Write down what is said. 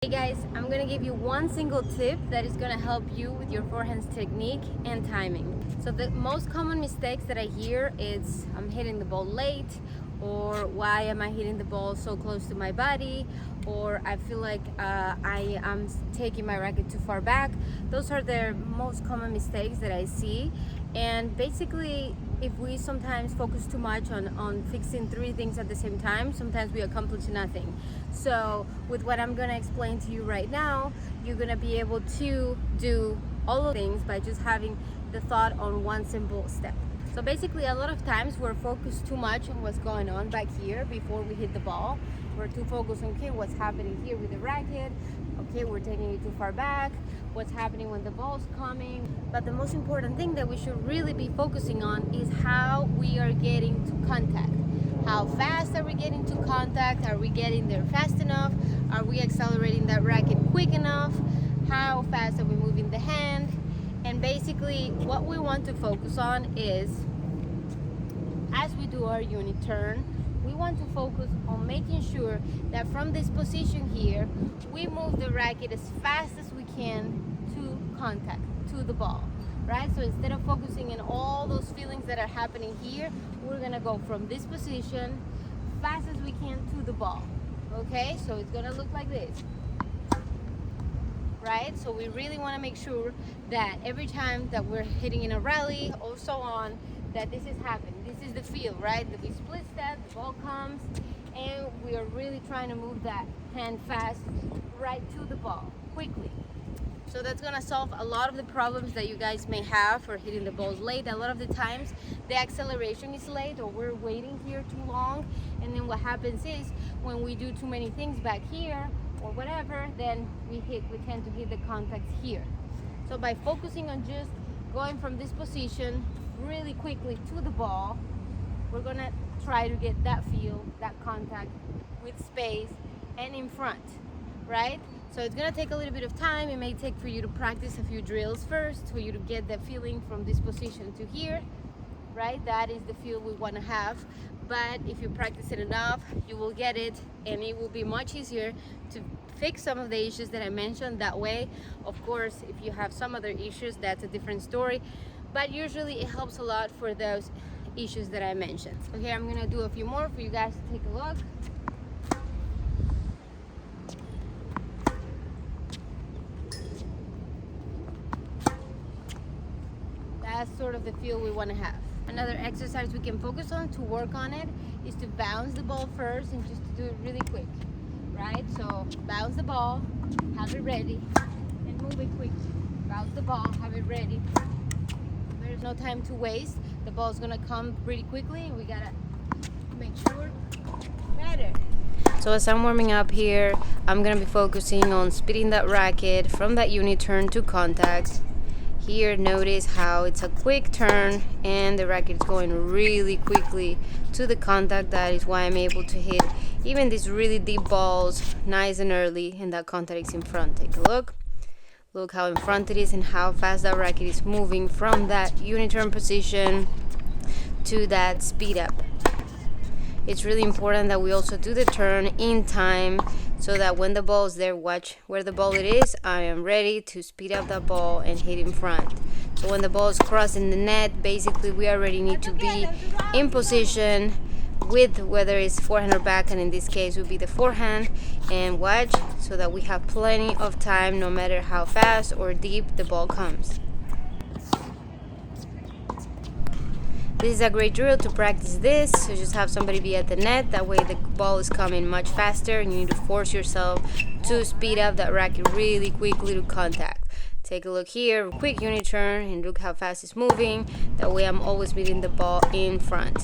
Hey guys, I'm gonna give you one single tip that is gonna help you with your forehand technique and timing. So the most common mistakes that I hear is I'm hitting the ball late, or why am I hitting the ball so close to my body, or I feel like I am taking my racket too far back. Those are the most common mistakes that I see. And basically, if we sometimes focus too much on fixing three things at the same time, sometimes we accomplish nothing. So with what I'm gonna explain to you right now, you're gonna be able to do all of the things by just having the thought on one simple step. So basically, a lot of times we're focused too much on what's going on back here before we hit the ball. We're too focused on, okay, what's happening here with the racket, okay, we're taking it too far back, what's happening when the ball's coming. But the most important thing that we should really be focusing on is how we are getting to contact. How fast are we getting to contact? Are we getting there fast enough? Are we accelerating that racket quick enough? How fast are we moving the hand? And basically what we want to focus on is, as we do our unit turn, we want to focus on making sure that from this position here, we move the racket as fast as we can to contact, to the ball, right? So instead of focusing on all those feelings that are happening here, we're gonna go from this position fast as we can to the ball, okay? So it's gonna look like this, right? So we really wanna make sure that every time that we're hitting in a rally or so on, that this is happening. This is the feel, right? That we split step, the ball comes, and we are really trying to move that hand fast right to the ball, quickly. So that's gonna solve a lot of the problems that you guys may have for hitting the balls late. A lot of the times, the acceleration is late, or we're waiting here too long, and then what happens is, when we do too many things back here, or whatever, then we tend to hit the contacts here. So by focusing on just going from this position really quickly to the ball, we're gonna try to get that feel, that contact with space and in front, right? So it's gonna take a little bit of time. It may take for you to practice a few drills first for you to get that feeling from this position to here, right? That is the feel we wanna have. But if you practice it enough, you will get it, and it will be much easier to fix some of the issues that I mentioned that way. Of course, if you have some other issues, that's a different story. But usually it helps a lot for those issues that I mentioned. So here I'm gonna do a few more for you guys to take a look. That's sort of the feel we wanna have. Another exercise we can focus on to work on it is to bounce the ball first and just to do it really quick, right? So bounce the ball, have it ready, and move it quickly. Bounce the ball, have it ready. There's no time to waste. The ball's gonna come pretty quickly. We gotta make sure better. So as I'm warming up here, I'm gonna be focusing on speeding that racket from that unit turn to contact. Here, notice how it's a quick turn and the racket is going really quickly to the contact. That is why I'm able to hit even these really deep balls nice and early, and that contact is in front. Take a look. Look how in front it is and how fast that racket is moving from that unit turn position to that speed up. It's really important that we also do the turn in time, so that when the ball is there, watch where the ball it is. I am ready to speed up that ball and hit in front. So when the ball is crossing the net, basically we already need to be in position with whether it's forehand or backhand. In this case would be the forehand, and watch so that we have plenty of time no matter how fast or deep the ball comes. This is a great drill to practice this. So just have somebody be at the net, that way the ball is coming much faster and you need to force yourself to speed up that racket really quickly to contact. Take a look here, quick unit turn, and look how fast it's moving. That way I'm always meeting the ball in front.